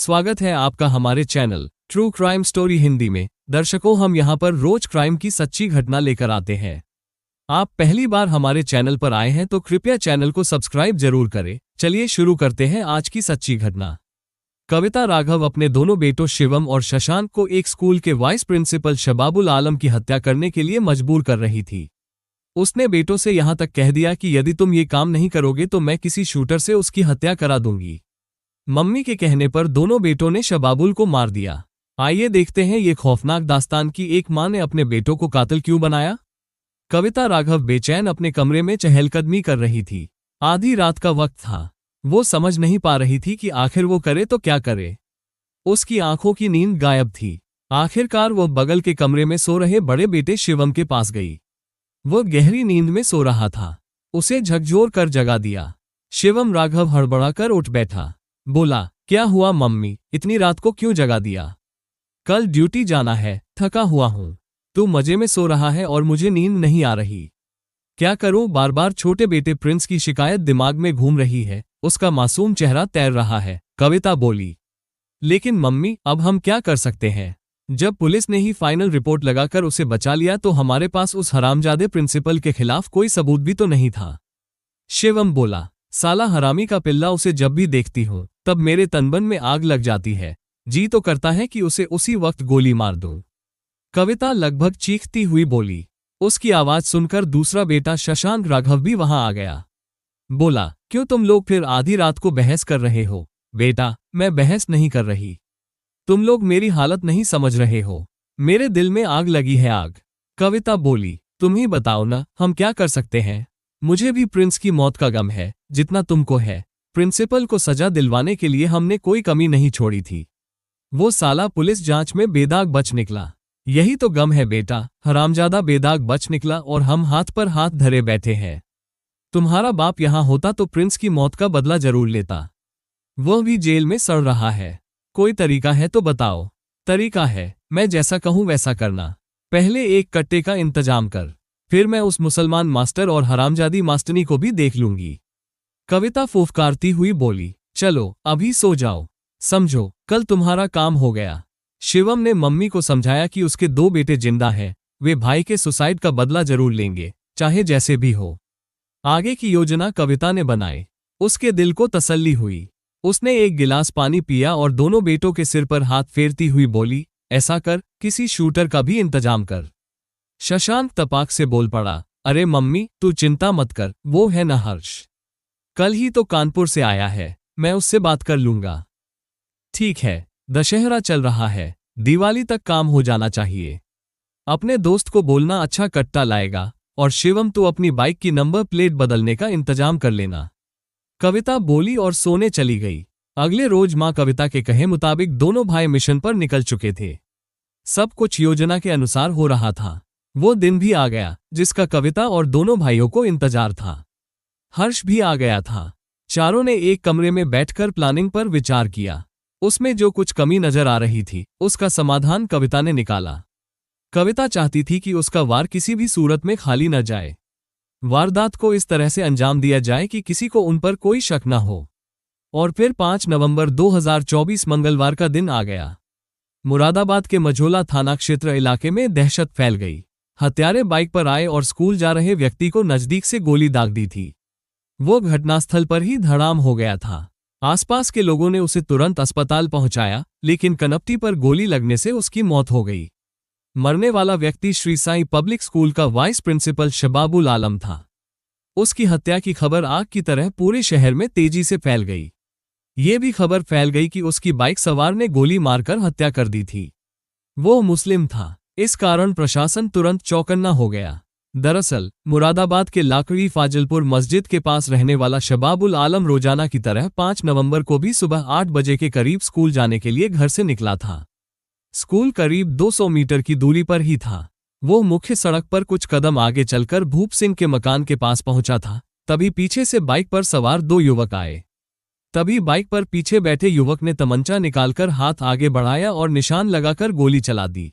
स्वागत है आपका हमारे channel true crime story Hindi में। दर्शकों, हम यहाँ पर रोज क्राइम की सच्ची घटना लेकर आते हैं। आप पहली बार हमारे चैनल पर आए हैं तो कृपया चैनल को सब्सक्राइब जरूर करें। चलिए शुरू करते हैं आज की सच्ची घटना। कविता राघव अपने दोनों बेटों शिवम और शशांक को एक स्कूल के वाइस प्रिंसिपल शबाबुल आलम की हत्या करने के लिए मजबूर कर रही थी। उसने बेटों से यहाँ तक कह दिया कि यदि तुम ये काम नहीं करोगे तो मैं किसी शूटर से उसकी हत्या करा दूंगी। मम्मी के कहने पर दोनों बेटों ने शबाबुल को मार दिया। आइए देखते हैं ये खौफनाक दास्तान कि एक मां ने अपने बेटों को कातिल क्यों बनाया। कविता राघव बेचैन अपने कमरे में चहलकदमी कर रही थी। आधी रात का वक्त था। वो समझ नहीं पा रही थी कि आखिर वो करे तो क्या करे। उसकी आंखों की नींद गायब थी। आखिरकार वो बगल के कमरे में सो रहे बड़े बेटे शिवम के पास गई। वो गहरी नींद में सो रहा था। उसे झकझोर कर जगा दिया। शिवम राघव हड़बड़ाकर उठ बैठा। बोला, क्या हुआ मम्मी, इतनी रात को क्यों जगा दिया? कल ड्यूटी जाना है, थका हुआ हूं। तू मजे में सो रहा है और मुझे नींद नहीं आ रही। क्या करूं, बार बार छोटे बेटे प्रिंस की शिकायत दिमाग में घूम रही है। उसका मासूम चेहरा तैर रहा है। कविता बोली, लेकिन मम्मी अब हम क्या कर सकते हैं? जब पुलिस ने ही फाइनल रिपोर्ट लगाकर उसे बचा लिया तो हमारे पास उस हरामजादे प्रिंसिपल के खिलाफ कोई सबूत भी तो नहीं था। शिवम बोला, साला हरामी का पिल्ला, उसे जब भी देखती हूं तब मेरे तनबन में आग लग जाती है। जी तो करता है कि उसे उसी वक्त गोली मार दूं। कविता लगभग चीखती हुई बोली। उसकी आवाज सुनकर दूसरा बेटा शशांक राघव भी वहां आ गया। बोला, क्यों तुम लोग फिर आधी रात को बहस कर रहे हो? बेटा, मैं बहस नहीं कर रही। तुम लोग मेरी हालत नहीं समझ रहे हो। मेरे दिल में आग लगी है, आग। कविता बोली, तुम ही बताओ ना, हम क्या कर सकते हैं? मुझे भी प्रिंस की मौत का गम है जितना तुमको है। प्रिंसिपल को सजा दिलवाने के लिए हमने कोई कमी नहीं छोड़ी थी। वो साला पुलिस जांच में बेदाग बच निकला। यही तो गम है बेटा, हरामजादा बेदाग बच निकला और हम हाथ पर हाथ धरे बैठे हैं। तुम्हारा बाप यहां होता तो प्रिंस की मौत का बदला जरूर लेता। वह भी जेल में सड़ रहा है। कोई तरीका है तो बताओ। तरीका है, मैं जैसा कहूं वैसा करना। पहले एक कट्टे का इंतजाम कर, फिर मैं उस मुसलमान मास्टर और हरामजादी मास्टनी को भी देख लूंगी। कविता फुफकारती हुई बोली, चलो अभी सो जाओ। समझो, कल तुम्हारा काम हो गया। शिवम ने मम्मी को समझाया कि उसके दो बेटे जिंदा हैं। वे भाई के सुसाइड का बदला जरूर लेंगे, चाहे जैसे भी हो। आगे की योजना कविता ने बनाई। उसके दिल को तसल्ली हुई। उसने एक गिलास पानी पिया और दोनों बेटों के सिर पर हाथ फेरती हुई बोली, ऐसा कर, किसी शूटर का भी इंतजाम कर। शशांक तपाक से बोल पड़ा, अरे मम्मी तू चिंता मत कर, वो है ना हर्ष, कल ही तो कानपुर से आया है, मैं उससे बात कर लूंगा। ठीक है, दशहरा चल रहा है, दिवाली तक काम हो जाना चाहिए। अपने दोस्त को बोलना अच्छा कट्टा लाएगा। और शिवम तो अपनी बाइक की नंबर प्लेट बदलने का इंतजाम कर लेना। कविता बोली और सोने चली गई। अगले रोज मां कविता के कहे मुताबिक दोनों भाई मिशन पर निकल चुके थे। सब कुछ योजना के अनुसार हो रहा था। वो दिन भी आ गया जिसका कविता और दोनों भाइयों को इंतजार था। हर्ष भी आ गया था। चारों ने एक कमरे में बैठकर प्लानिंग पर विचार किया। उसमें जो कुछ कमी नजर आ रही थी उसका समाधान कविता ने निकाला। कविता चाहती थी कि उसका वार किसी भी सूरत में खाली न जाए। वारदात को इस तरह से अंजाम दिया जाए कि किसी को उन पर कोई शक न हो। और फिर 5 नवंबर 2024 मंगलवार का दिन आ गया। मुरादाबाद के मझोला थाना क्षेत्र इलाके में दहशत फैल गई। हत्यारे बाइक पर आए और स्कूल जा रहे व्यक्ति को नजदीक से गोली दाग दी थी। वो घटनास्थल पर ही धड़ाम हो गया था। आसपास के लोगों ने उसे तुरंत अस्पताल पहुंचाया, लेकिन कनपटी पर गोली लगने से उसकी मौत हो गई। मरने वाला व्यक्ति श्री साईं पब्लिक स्कूल का वाइस प्रिंसिपल शबाबुल आलम था। उसकी हत्या की खबर आग की तरह पूरे शहर में तेजी से फैल गई। ये भी खबर फैल गई कि उसकी बाइक सवार ने गोली मारकर हत्या कर दी थी। वो मुस्लिम था। इस कारण प्रशासन तुरंत चौकन्ना हो गया। दरअसल मुरादाबाद के लाकड़ी फाजिलपुर मस्जिद के पास रहने वाला शबाबुल आलम रोजाना की तरह 5 नवंबर को भी सुबह 8 बजे के करीब स्कूल जाने के लिए घर से निकला था। स्कूल करीब 200 मीटर की दूरी पर ही था। वो मुख्य सड़क पर कुछ कदम आगे चलकर भूप सिंह के मकान के पास पहुंचा था। तभी पीछे से बाइक पर सवार 2 युवक आए। तभी बाइक पर पीछे बैठे युवक ने तमंचा निकालकर हाथ आगे बढ़ाया और निशान लगाकर गोली चला दी।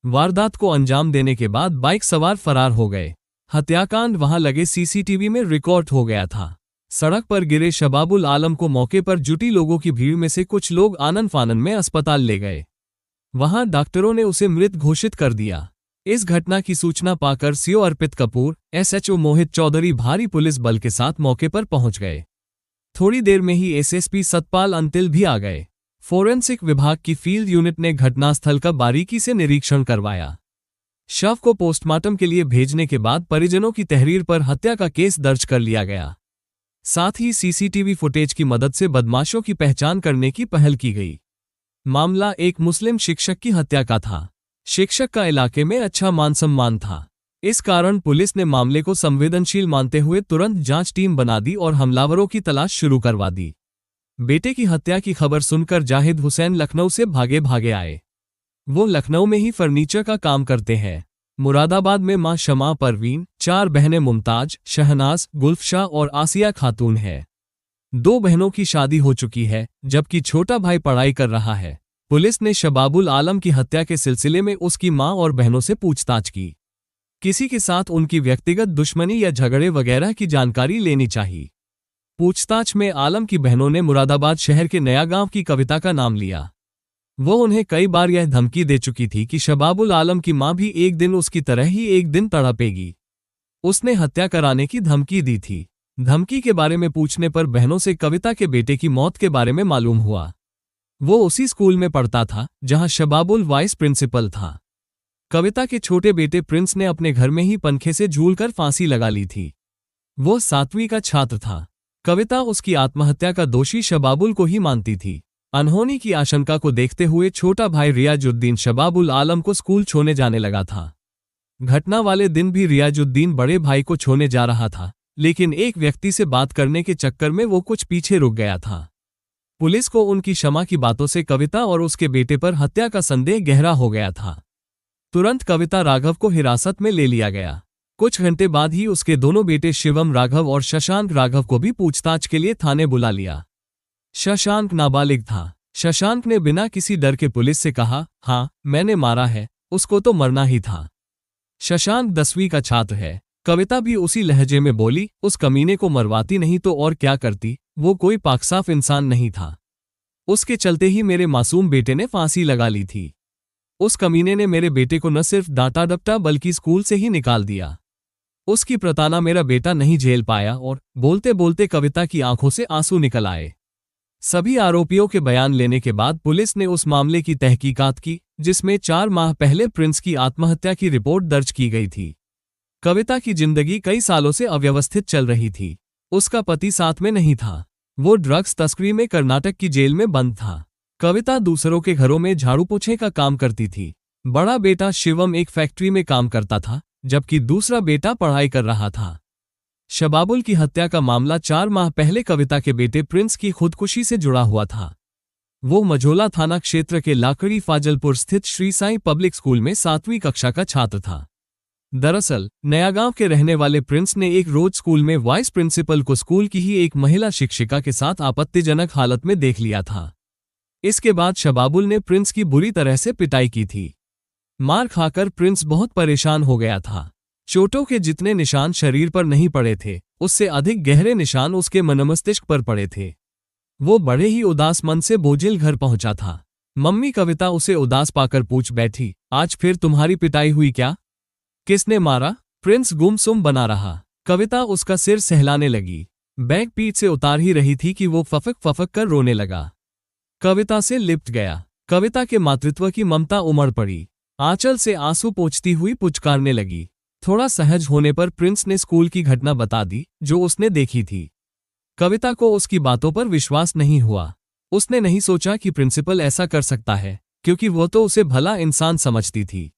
वारदात को अंजाम देने के बाद बाइक सवार फरार हो गए। हत्याकांड वहां लगे सीसीटीवी में रिकॉर्ड हो गया था। सड़क पर गिरे शबाबुल आलम को मौके पर जुटी लोगों की भीड़ में से कुछ लोग आनन फानन में अस्पताल ले गए। वहां डॉक्टरों ने उसे मृत घोषित कर दिया। इस घटना की सूचना पाकर सीओ अर्पित कपूर, एसएचओ मोहित चौधरी भारी पुलिस बल के साथ मौके पर पहुंच गए। थोड़ी देर में ही एसएसपी सतपाल अंतिल भी आ गए। फोरेंसिक विभाग की फील्ड यूनिट ने घटनास्थल का बारीकी से निरीक्षण करवाया। शव को पोस्टमार्टम के लिए भेजने के बाद परिजनों की तहरीर पर हत्या का केस दर्ज कर लिया गया। साथ ही सीसीटीवी फुटेज की मदद से बदमाशों की पहचान करने की पहल की गई। मामला एक मुस्लिम शिक्षक की हत्या का था। शिक्षक का इलाके में अच्छा मान सम्मान था। इस कारण पुलिस ने मामले को संवेदनशील मानते हुए तुरंत जांच टीम बना दी और हमलावरों की तलाश शुरू करवा दी। बेटे की हत्या की खबर सुनकर जाहिद हुसैन लखनऊ से भागे भागे आए। वो लखनऊ में ही फर्नीचर का काम करते हैं। मुरादाबाद में मां शमा परवीन, 4 बहनें मुमताज, शहनाज, गुल्फशाह और आसिया खातून है। 2 बहनों की शादी हो चुकी है, जबकि छोटा भाई पढ़ाई कर रहा है। पुलिस ने शबाबुल आलम की हत्या के सिलसिले में उसकी मां और बहनों से पूछताछ की। किसी के साथ उनकी व्यक्तिगत दुश्मनी या झगड़े वगैरह की जानकारी लेनी चाहिए। पूछताछ में आलम की बहनों ने मुरादाबाद शहर के नया गांव की कविता का नाम लिया। वो उन्हें कई बार यह धमकी दे चुकी थी कि शबाबुल आलम की मां भी एक दिन उसकी तरह ही एक दिन तड़पेगी। उसने हत्या कराने की धमकी दी थी। धमकी के बारे में पूछने पर बहनों से कविता के बेटे की मौत के बारे में मालूम हुआ। वो उसी स्कूल में पढ़ता था जहां शबाबुल वाइस प्रिंसिपल था। कविता के छोटे बेटे प्रिंस ने अपने घर में ही पंखे से झूलकर फांसी लगा ली थी। वो 7वीं का छात्र था। कविता उसकी आत्महत्या का दोषी शबाबुल को ही मानती थी। अनहोनी की आशंका को देखते हुए छोटा भाई रियाजुद्दीन शबाबुल आलम को स्कूल छोड़ने जाने लगा था। घटना वाले दिन भी रियाजुद्दीन बड़े भाई को छोड़ने जा रहा था, लेकिन एक व्यक्ति से बात करने के चक्कर में वो कुछ पीछे रुक गया था। पुलिस को उनकी क्षमा की बातों से कविता और उसके बेटे पर हत्या का संदेह गहरा हो गया था। तुरंत कविता राघव को हिरासत में ले लिया गया। कुछ घंटे बाद ही उसके दोनों बेटे शिवम राघव और शशांक राघव को भी पूछताछ के लिए थाने बुला लिया। शशांक नाबालिग था। शशांक ने बिना किसी डर के पुलिस से कहा, हाँ मैंने मारा है, उसको तो मरना ही था। शशांक 10वीं का छात्र है। कविता भी उसी लहजे में बोली, उस कमीने को मरवाती नहीं तो और क्या करती, वो कोई पाकसाफ इंसान नहीं था। उसके चलते ही मेरे मासूम बेटे ने फांसी लगा ली थी। उस कमीने ने मेरे बेटे को न सिर्फ डांटा डपटा बल्कि स्कूल से ही निकाल दिया। उसकी प्रताड़ना मेरा बेटा नहीं झेल पाया और बोलते बोलते कविता की आंखों से आंसू निकल आए। सभी आरोपियों के बयान लेने के बाद पुलिस ने उस मामले की तहकीकात की, जिसमें 4 माह पहले प्रिंस की आत्महत्या की रिपोर्ट दर्ज की गई थी। कविता की जिंदगी कई सालों से अव्यवस्थित चल रही थी। उसका पति साथ में नहीं था। वो ड्रग्स तस्करी में कर्नाटक की जेल में बंद था। कविता दूसरों के घरों में झाड़ू पोछे का काम करती थी। बड़ा बेटा शिवम एक फैक्ट्री में काम करता था, जबकि दूसरा बेटा पढ़ाई कर रहा था। शबाबुल की हत्या का मामला 4 माह पहले कविता के बेटे प्रिंस की खुदकुशी से जुड़ा हुआ था। वो मझोला थाना क्षेत्र के लाकड़ी फाजलपुर स्थित श्री साईं पब्लिक स्कूल में 7वीं कक्षा का छात्र था। दरअसल नयागांव के रहने वाले प्रिंस ने एक रोज स्कूल में वाइस प्रिंसिपल को स्कूल की ही एक महिला शिक्षिका के साथ आपत्तिजनक हालत में देख लिया था। इसके बाद शबाबुल ने प्रिंस की बुरी तरह से पिटाई की थी। मार खाकर प्रिंस बहुत परेशान हो गया था। चोटों के जितने निशान शरीर पर नहीं पड़े थे, उससे अधिक गहरे निशान उसके मनमस्तिष्क पर पड़े थे। वो बड़े ही उदास मन से बोझिल घर पहुंचा था। मम्मी कविता उसे उदास पाकर पूछ बैठी, आज फिर तुम्हारी पिटाई हुई क्या? किसने मारा? प्रिंस गुमसुम बना रहा। कविता उसका सिर सहलाने लगी। बैग पीठ से उतार ही रही थी कि वो फफक फफक कर रोने लगा। कविता से लिपट गया। कविता के मातृत्व की ममता उमड़ पड़ी। आंचल से आंसू पोंछती हुई पुचकारने लगी। थोड़ा सहज होने पर प्रिंस ने स्कूल की घटना बता दी जो उसने देखी थी। कविता को उसकी बातों पर विश्वास नहीं हुआ। उसने नहीं सोचा कि प्रिंसिपल ऐसा कर सकता है, क्योंकि वो तो उसे भला इंसान समझती थी।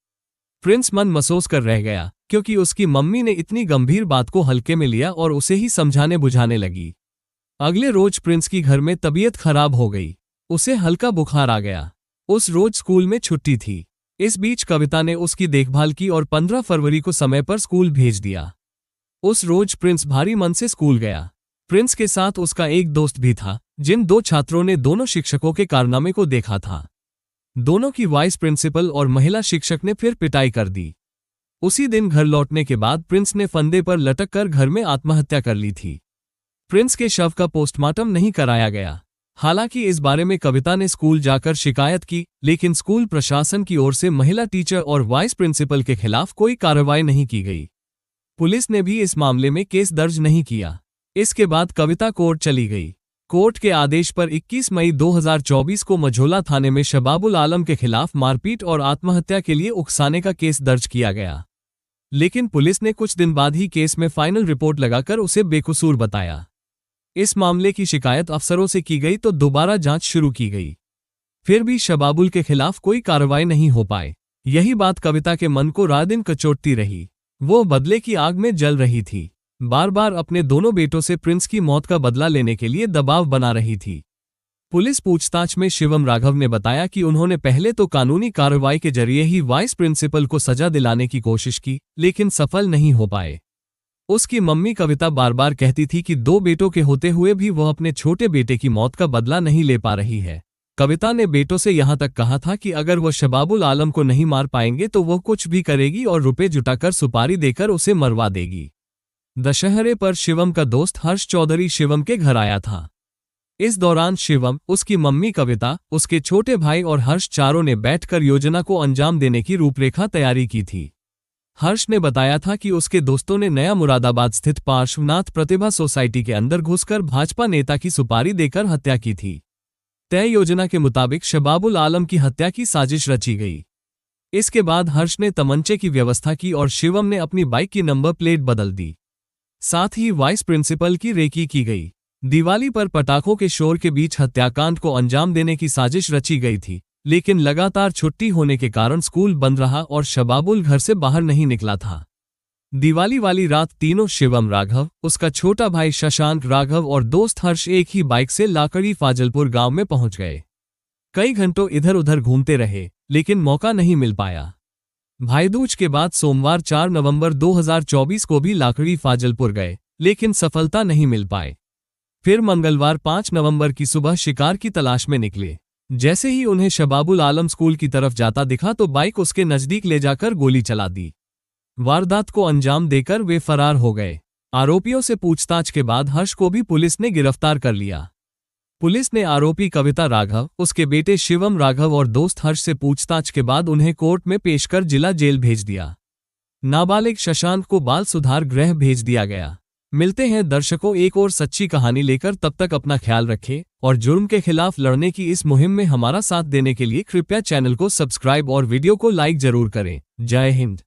प्रिंस मन महसूस कर रह गया, क्योंकि उसकी मम्मी ने इतनी गंभीर बात को हल्के में लिया और उसे ही समझाने बुझाने लगी। अगले रोज प्रिंस की घर में तबीयत खराब हो गई। उसे हल्का बुखार आ गया। उस रोज स्कूल में छुट्टी थी। इस बीच कविता ने उसकी देखभाल की और 15 फरवरी को समय पर स्कूल भेज दिया। उस रोज प्रिंस भारी मन से स्कूल गया। प्रिंस के साथ उसका एक दोस्त भी था, जिन 2 छात्रों ने दोनों शिक्षकों के कारनामे को देखा था। दोनों की वाइस प्रिंसिपल और महिला शिक्षक ने फिर पिटाई कर दी। उसी दिन घर लौटने के बाद प्रिंस ने फंदे पर लटक कर घर में आत्महत्या कर ली थी। प्रिंस के शव का पोस्टमार्टम नहीं कराया गया। हालांकि इस बारे में कविता ने स्कूल जाकर शिकायत की, लेकिन स्कूल प्रशासन की ओर से महिला टीचर और वाइस प्रिंसिपल के खिलाफ कोई कार्रवाई नहीं की गई। पुलिस ने भी इस मामले में केस दर्ज नहीं किया। इसके बाद कविता कोर्ट चली गई। कोर्ट के आदेश पर 21 मई 2024 को मझोला थाने में शबाबुल आलम के खिलाफ मारपीट और आत्महत्या के लिए उकसाने का केस दर्ज किया गया। लेकिन पुलिस ने कुछ दिन बाद ही केस में फाइनल रिपोर्ट लगाकर उसे बेकसूर बताया। इस मामले की शिकायत अफसरों से की गई तो दोबारा जांच शुरू की गई। फिर भी शबाबुल के खिलाफ कोई कार्रवाई नहीं हो पाए। यही बात कविता के मन को रात दिन कचोटती रही। वो बदले की आग में जल रही थी। बार बार अपने दोनों बेटों से प्रिंस की मौत का बदला लेने के लिए दबाव बना रही थी। पुलिस पूछताछ में शिवम राघव ने बताया कि उन्होंने पहले तो कानूनी कार्रवाई के जरिए ही वाइस प्रिंसिपल को सजा दिलाने की कोशिश की, लेकिन सफल नहीं हो पाए। उसकी मम्मी कविता बार बार कहती थी कि 2 बेटों के होते हुए भी वह अपने छोटे बेटे की मौत का बदला नहीं ले पा रही है। कविता ने बेटों से यहां तक कहा था कि अगर वह शबाबुल आलम को नहीं मार पाएंगे तो वह कुछ भी करेगी और रुपए जुटाकर सुपारी देकर उसे मरवा देगी। दशहरे पर शिवम का दोस्त हर्ष चौधरी शिवम के घर आया था। इस दौरान शिवम, उसकी मम्मी कविता, उसके छोटे भाई और हर्ष चारों ने बैठकर योजना को अंजाम देने की रूपरेखा तैयारी की थी। हर्ष ने बताया था कि उसके दोस्तों ने नया मुरादाबाद स्थित पार्श्वनाथ प्रतिभा सोसाइटी के अंदर घुसकर भाजपा नेता की सुपारी देकर हत्या की थी। तय योजना के मुताबिक शबाबुल आलम की हत्या की साजिश रची गई। इसके बाद हर्ष ने तमंचे की व्यवस्था की और शिवम ने अपनी बाइक की नंबर प्लेट बदल दी। साथ ही वाइस प्रिंसिपल की रेकी की गई। दिवाली पर पटाखों के शोर के बीच हत्याकांड को अंजाम देने की साजिश रची गई थी, लेकिन लगातार छुट्टी होने के कारण स्कूल बंद रहा और शबाबुल घर से बाहर नहीं निकला था। दिवाली वाली रात तीनों शिवम राघव, उसका छोटा भाई शशांक राघव और दोस्त हर्ष एक ही बाइक से लाकड़ी फाजलपुर गांव में पहुंच गए। कई घंटों इधर उधर घूमते रहे, लेकिन मौका नहीं मिल पाया। भाईदूज के बाद सोमवार 4 नवंबर 2024 को भी लाकड़ी फाजलपुर गए, लेकिन सफलता नहीं मिल पाए। फिर मंगलवार 5 नवंबर की सुबह शिकार की तलाश में निकले। जैसे ही उन्हें शबाबुल आलम स्कूल की तरफ जाता दिखा तो बाइक उसके नजदीक ले जाकर गोली चला दी। वारदात को अंजाम देकर वे फरार हो गए। आरोपियों से पूछताछ के बाद हर्ष को भी पुलिस ने गिरफ्तार कर लिया। पुलिस ने आरोपी कविता राघव, उसके बेटे शिवम राघव और दोस्त हर्ष से पूछताछ के बाद उन्हें कोर्ट में पेश कर जिला जेल भेज दिया। नाबालिग शशांक को बाल सुधार गृह भेज दिया गया। मिलते हैं दर्शकों एक और सच्ची कहानी लेकर, तब तक अपना ख्याल रखें और जुर्म के खिलाफ लड़ने की इस मुहिम में हमारा साथ देने के लिए कृपया चैनल को सब्सक्राइब और वीडियो को लाइक जरूर करें। जय हिंद।